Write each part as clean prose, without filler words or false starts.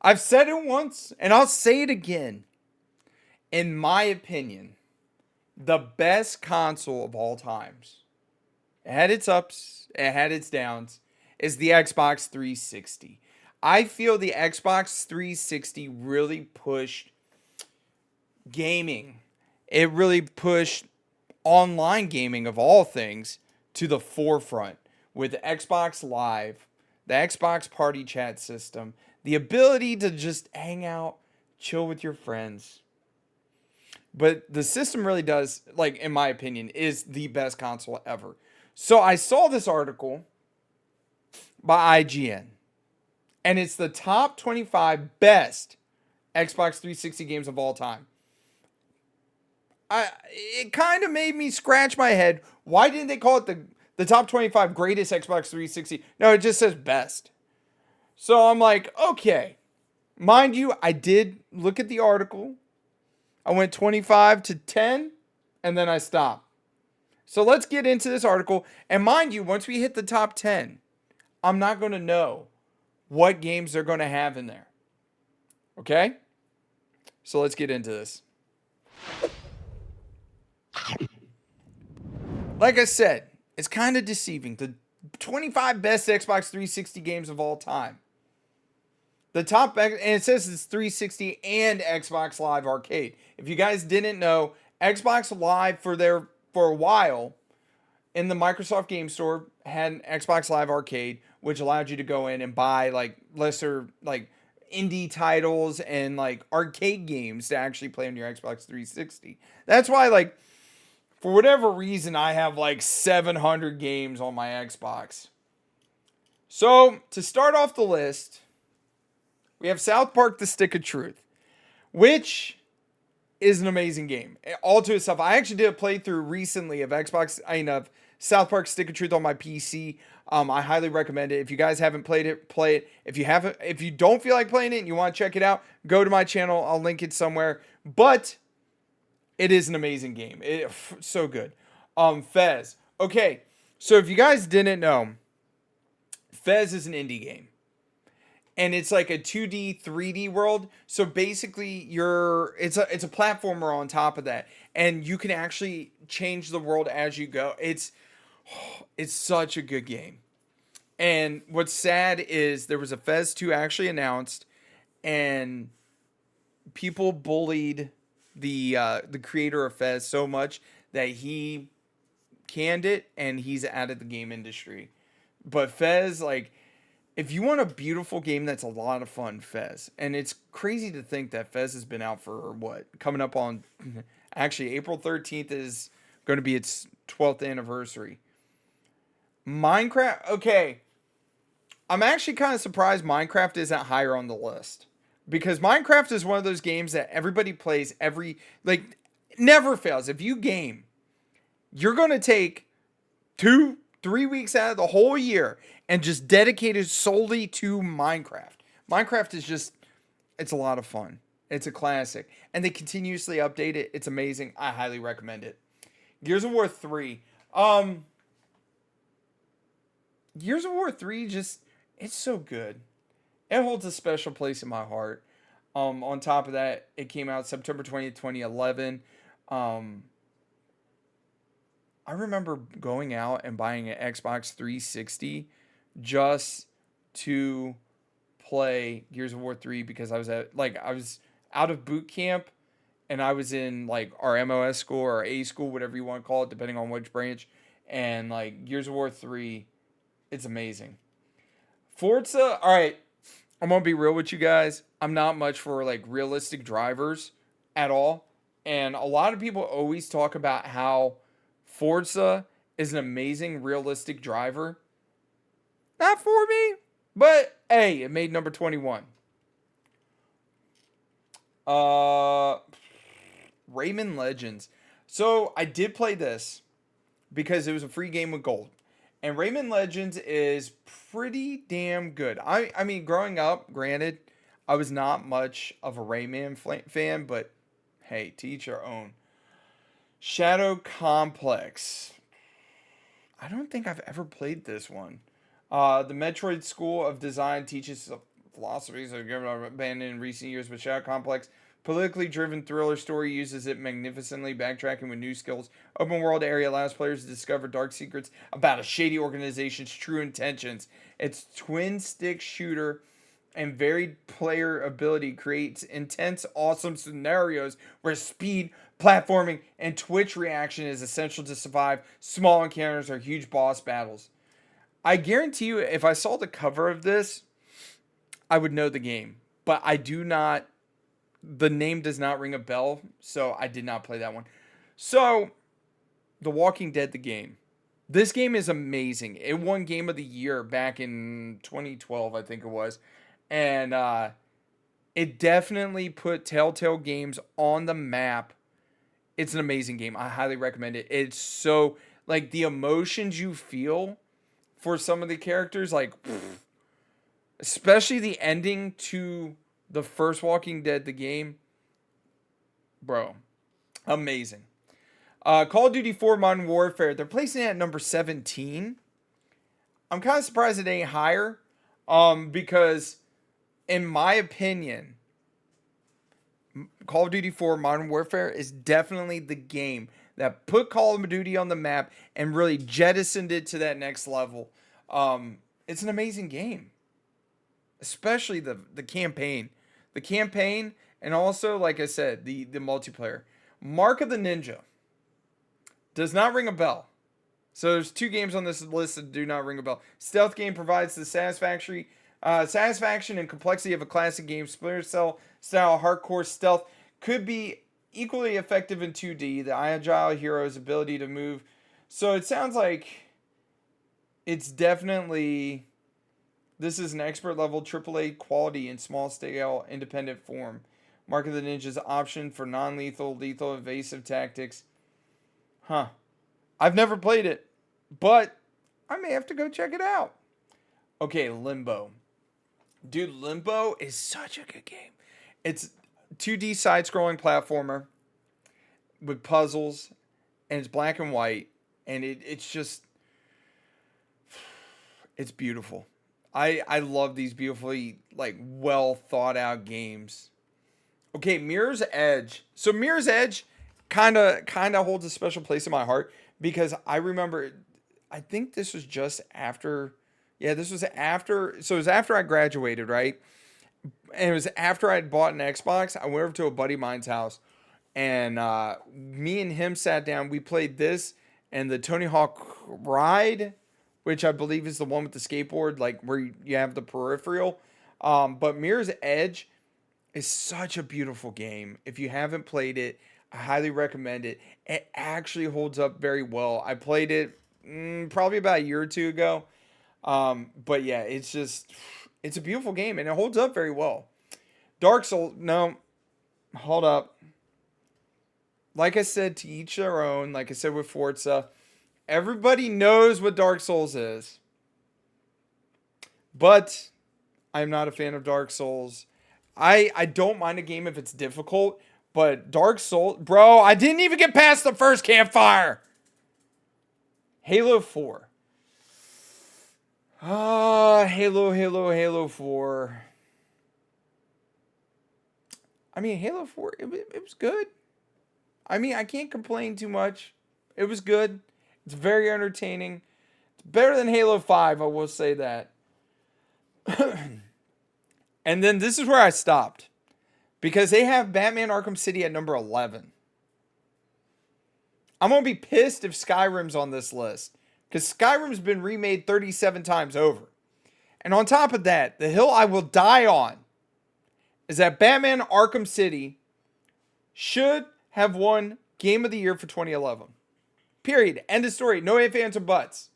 I've said it once, and I'll say it again. In my opinion, the best console of all times. It had its ups, it had its downs, is the Xbox 360. I feel the Xbox 360 really pushed gaming. It really pushed online gaming of all things to the forefront with Xbox Live, the Xbox Party Chat system, the ability to just hang out, chill with your friends. But the system really does, like, in my opinion, is the best console ever. So I saw this article by IGN, and it's the top 25 best Xbox 360 games of all time. It kind of made me scratch my head. Why didn't they call it the top 25 greatest Xbox 360? No, it just says best. So I'm like, okay. Mind you, I did look at the article. I went 25 to 10, and then I stopped. So let's get into this article. And mind you, once we hit the top 10, I'm not going to know what games they're going to have in there. Okay? So let's get into this. Like I said, it's kind of deceiving. The 25 best Xbox 360 games of all time. The top, and it says it's 360 and Xbox Live Arcade. If you guys didn't know, Xbox Live for a while in the Microsoft Game Store had an Xbox Live Arcade, which allowed you to go in and buy like lesser like indie titles and like arcade games to actually play on your Xbox 360. That's why, like, for whatever reason, I have like 700 games on my Xbox. So to start off the list, we have South Park: The Stick of Truth, which is an amazing game. All to itself. I actually did a playthrough recently of of South Park: Stick of Truth on my PC. I highly recommend it. If you guys haven't played it, play it. If you don't feel like playing it and you want to check it out, go to my channel. I'll link it somewhere. But it is an amazing game. So good. Fez. Okay, so if you guys didn't know, Fez is an indie game. And it's like a 2D, 3D world. So basically, it's a platformer on top of that, and you can actually change the world as you go. It's such a good game. And what's sad is there was a Fez 2 actually announced, and people bullied the creator of Fez so much that he canned it and he's out of the game industry. But Fez, like, if you want a beautiful game that's a lot of fun, Fez. And it's crazy to think that Fez has been out for what? Coming up on, actually, April 13th is going to be its 12th anniversary. Minecraft, okay. I'm actually kind of surprised Minecraft isn't higher on the list. Because Minecraft is one of those games that everybody plays never fails. If you game, you're going to take 2-3 weeks out of the whole year and just dedicate it solely to Minecraft. Minecraft is just, it's a lot of fun. It's a classic. And they continuously update it. It's amazing. I highly recommend it. Gears of War 3. Gears of War 3 just, it's so good. It holds a special place in my heart. On top of that, it came out September 20th, 2011. I remember going out and buying an Xbox 360 just to play Gears of War 3 because I was out of boot camp and I was in like our MOS school or A school, whatever you want to call it, depending on which branch. And like Gears of War 3, it's amazing. Forza, all right, I'm going to be real with you guys. I'm not much for like realistic drivers at all. And a lot of people always talk about how Forza is an amazing realistic driver. Not for me, but hey, it made number 21. Rayman Legends. So I did play this because it was a free game with gold. And Rayman Legends is pretty damn good. I mean, growing up, granted, I was not much of a Rayman fan, but hey, to each their own. Shadow Complex. I don't think I've ever played this one. The Metroid School of Design teaches philosophies have given up abandoned in recent years, but Shadow Complex, politically driven thriller story, uses it magnificently, backtracking with new skills. Open world area allows players to discover dark secrets about a shady organization's true intentions. Its twin stick shooter and varied player ability creates intense, awesome scenarios where speed, platforming, and twitch reaction is essential to survive small encounters or huge boss battles. I guarantee you, if I saw the cover of this, I would know the game. But I do not, the name does not ring a bell, so I did not play that one. So, The Walking Dead, the game. This game is amazing. It won Game of the Year back in 2012, I think it was. And it definitely put Telltale Games on the map. It's an amazing game. I highly recommend it. It's so, like, the emotions you feel for some of the characters, like, especially the ending to the first Walking Dead, the game, bro, amazing. Call of Duty 4 Modern Warfare, they're placing it at number 17. I'm kind of surprised it ain't higher, because in my opinion, Call of Duty 4 Modern Warfare is definitely the game that put Call of Duty on the map and really jettisoned it to that next level. It's an amazing game, especially the campaign. The campaign, and also, like I said, the multiplayer. Mark of the Ninja does not ring a bell. So there's 2 games on this list that do not ring a bell. Stealth game provides the satisfaction and complexity of a classic game. Splinter Cell style hardcore stealth could be equally effective in 2D. The agile hero's ability to move. So it sounds like it's definitely, this is an expert level AAA quality in small scale independent form. Mark of the Ninja's option for non-lethal, lethal, evasive tactics. Huh. I've never played it, but I may have to go check it out. Okay, Limbo. Dude, Limbo is such a good game. It's 2D side-scrolling platformer with puzzles, and it's black and white, and it's just, it's beautiful. I love these beautifully, like, well thought out games. Okay, Mirror's Edge. So Mirror's Edge kind of holds a special place in my heart because I remember, I think this was just after, this was after, so it was after I graduated, right? And it was after I had bought an Xbox. I went over to a buddy of mine's house, and me and him sat down. We played this and the Tony Hawk Ride, which I believe is the one with the skateboard, like where you have the peripheral. But Mirror's Edge is such a beautiful game. If you haven't played it, I highly recommend it. It actually holds up very well. I played it probably about a year or 2 ago. But yeah, it's a beautiful game and it holds up very well. Dark Souls, no, hold up. Like I said, to each their own. Like I said with Forza, everybody knows what Dark Souls is. But I'm not a fan of Dark Souls. I don't mind a game if it's difficult, but Dark Souls, bro, I didn't even get past the first campfire. Halo 4. Halo 4. I mean, Halo 4, it was good. I mean, I can't complain too much. It was good. It's very entertaining. It's better than Halo 5, I will say that. And then this is where I stopped. Because they have Batman Arkham City at number 11. I'm going to be pissed if Skyrim's on this list. Because Skyrim's been remade 37 times over. And on top of that, the hill I will die on is that Batman Arkham City should have won Game of the Year for 2011. Period. End of story. No ifs, ands, or buts.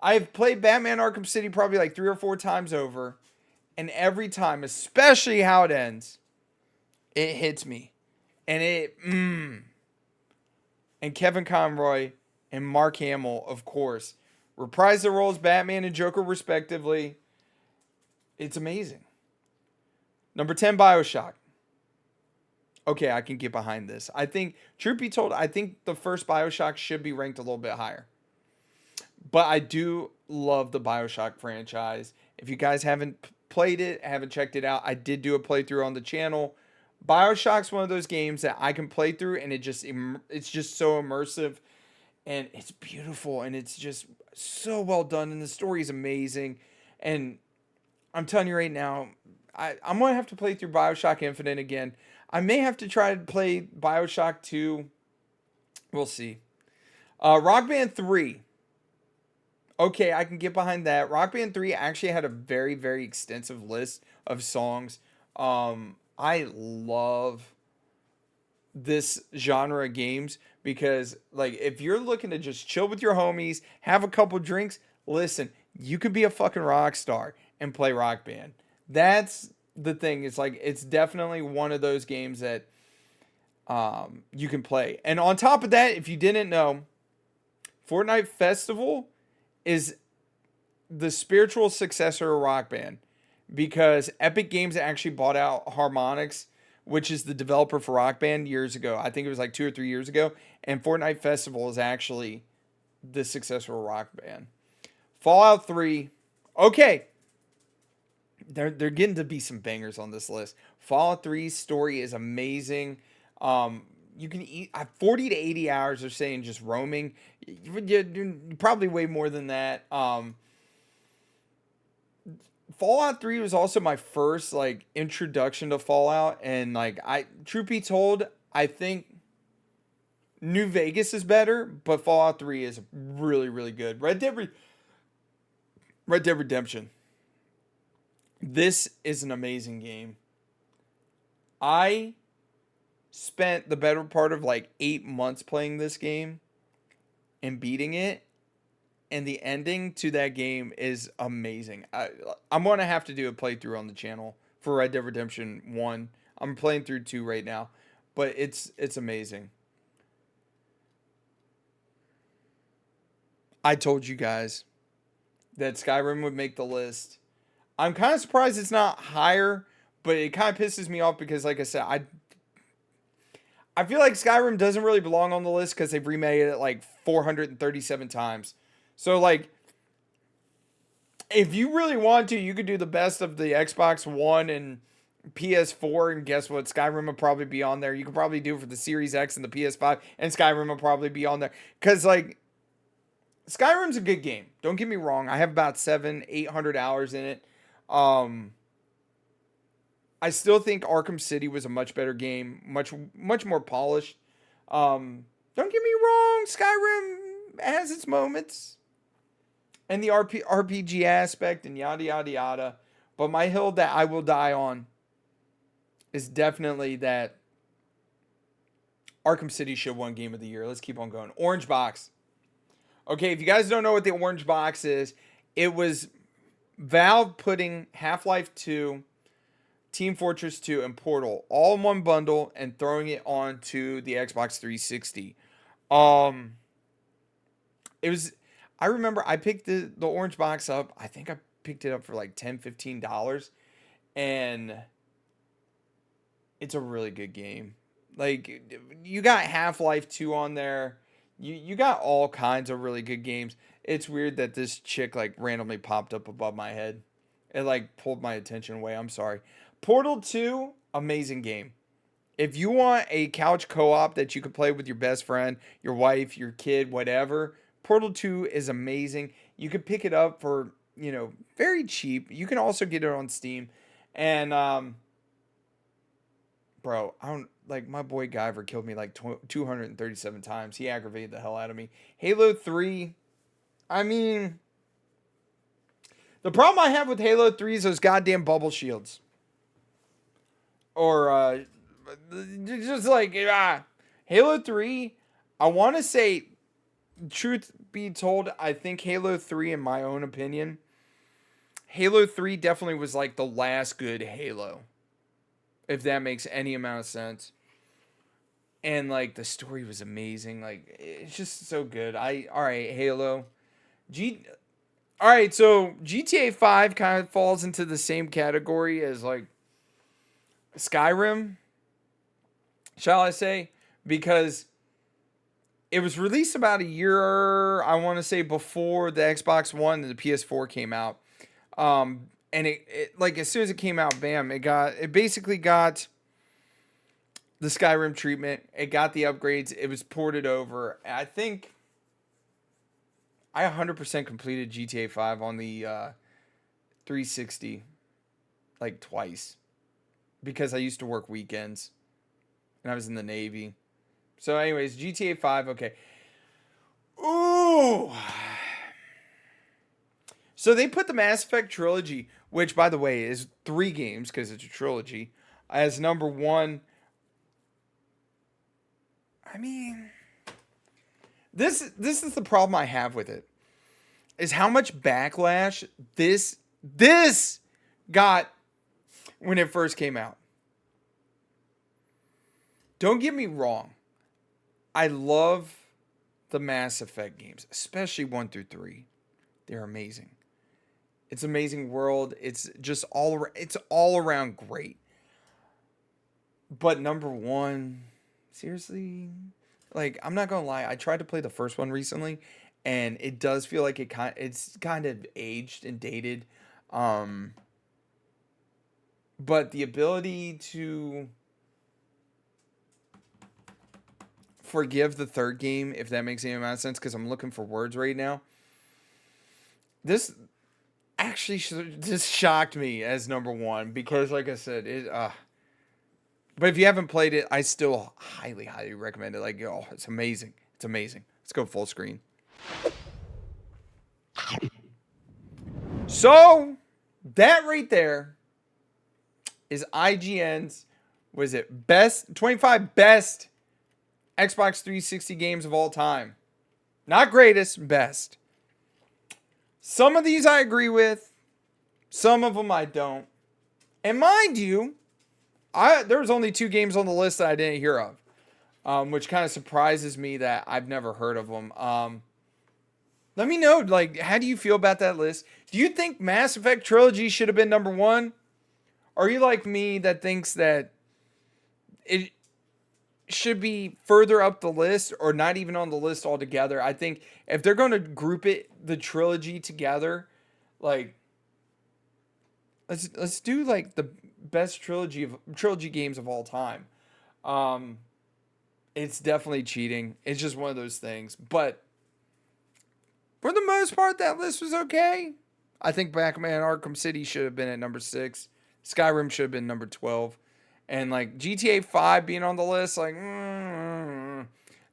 I've played Batman Arkham City probably like 3 or 4 times over. And every time, especially how it ends, it hits me. And And Kevin Conroy and Mark Hamill, of course, reprise their roles Batman and Joker respectively. It's amazing. Number 10, BioShock. Okay, I can get behind this. I think, truth be told, I think the first BioShock should be ranked a little bit higher. But I do love the BioShock franchise. If you guys haven't played it, haven't checked it out. I did do a playthrough on the channel. BioShock's one of those games that I can play through, and it's just so immersive, and it's beautiful, and it's just so well done, and the story is amazing. And I'm telling you right now, I'm gonna have to play through BioShock Infinite again. I may have to try to play BioShock 2. We'll see. Rock Band 3. Okay, I can get behind that. Rock Band 3 actually had a very, very extensive list of songs. I love this genre of games because, like, if you're looking to just chill with your homies, have a couple drinks, listen, you could be a fucking rock star and play Rock Band. That's the thing. It's like, it's definitely one of those games that you can play. And on top of that, if you didn't know, Fortnite Festival is the spiritual successor of Rock Band because Epic Games actually bought out Harmonix, which is the developer for Rock Band years ago. I think it was like 2 or 3 years ago. And Fortnite Festival is actually the successor of Rock Band. Fallout 3. Okay. They're getting to be some bangers on this list. Fallout 3's story is amazing. You can eat 40 to 80 hours they're saying just roaming. Probably way more than that. Fallout 3 was also my first like introduction to Fallout, and like truth be told, I think New Vegas is better, but Fallout 3 is really, really good. Red Dead Redemption. This is an amazing game. I spent the better part of like 8 months playing this game and beating it, and the ending to that game is amazing. I'm going to have to do a playthrough on the channel for Red Dead Redemption 1. I'm playing through 2 right now, but it's amazing. I told you guys that Skyrim would make the list. I'm kind of surprised it's not higher, but it kind of pisses me off because, like I said, I feel like Skyrim doesn't really belong on the list because they've remade it like 437 times. So, like, if you really want to, you could do the best of the Xbox One and PS4, and guess what? Skyrim will probably be on there. You could probably do it for the Series X and the PS5, and Skyrim will probably be on there. Because, like, Skyrim's a good game. Don't get me wrong. I have about 800 hours in it. I still think Arkham City was a much better game, much more polished. Don't get me wrong, Skyrim has its moments, and the RPG aspect and yada yada yada. But my hill that I will die on is definitely that Arkham City should win Game of the Year. Let's keep on going. Orange Box. Okay, if you guys don't know what the Orange Box is, it was Valve putting Half-Life 2, Team Fortress 2, and Portal all in one bundle and throwing it onto the Xbox 360. It was, I remember I picked the Orange Box up. I think I picked it up for like $10-15, and it's a really good game. Like, you got Half-Life 2 on there. You got all kinds of really good games. It's weird that this chick like randomly popped up above my head. It like pulled my attention away. I'm sorry. Portal 2, amazing game. If you want a couch co-op that you can play with your best friend, your wife, your kid, whatever, Portal 2 is amazing. You can pick it up for, very cheap. You can also get it on Steam. And bro, I don't like my boy Guyver killed me like 237 times. He aggravated the hell out of me. Halo 3, I mean, the problem I have with Halo 3 is those goddamn bubble shields. Or just like Halo 3, I want to say, truth be told, I think Halo 3, in my own opinion, Halo 3 definitely was like the last good Halo, if that makes any amount of sense. And like the story was amazing. Like, it's just so good. All right, Halo. All right, so GTA 5 kind of falls into the same category as like Skyrim, shall I say, because it was released about a year, I want to say, before the Xbox One and the PS4 came out. and it like as soon as it came out, bam, it basically got the Skyrim treatment. It got the upgrades. It was ported over. I think I 100% completed GTA 5 on the 360 like twice because I used to work weekends and I was in the Navy. So, anyways, GTA 5, okay. Ooh. So they put the Mass Effect trilogy, which by the way is 3 games because it's a trilogy, as number 1. I mean, this is the problem I have with it. Is how much backlash this got when it first came out. Don't get me wrong. I love the Mass Effect games, especially 1 through 3. They're amazing. It's an amazing world. It's just it's all around great. But number 1, seriously, like I'm not gonna lie, I tried to play the first one recently, and it does feel like it's kind of aged and dated. But the ability to forgive the third game, if that makes any amount of sense, because I'm looking for words right now. This actually just shocked me as number 1 because, like I said, But if you haven't played it, I still highly, highly recommend it. Like, oh, it's amazing. It's amazing. Let's go full screen. So, that right there is IGN's, what is it, 25 best Xbox 360 games of all time. Not greatest, best. Some of these I agree with. Some of them I don't. And mind you, there was only 2 games on the list that I didn't hear of, which kind of surprises me that I've never heard of them. Let me know, like, how do you feel about that list? Do you think Mass Effect Trilogy should have been number 1? Or are you like me that thinks that it should be further up the list or not even on the list altogether? I think if they're going to group the trilogy together, like, let's do like the best trilogy games of all time. It's definitely cheating. It's just one of those things. But for the most part, that list was okay. I think Batman Arkham City should have been at number 6. Skyrim should have been number 12. And like GTA 5 being on the list, like,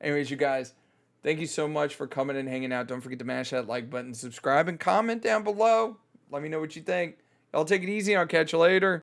anyways, you guys, thank you so much for coming and hanging out. Don't forget to mash that like button, subscribe, and comment down below. Let me know what you think. Y'all take it easy. I'll catch you later.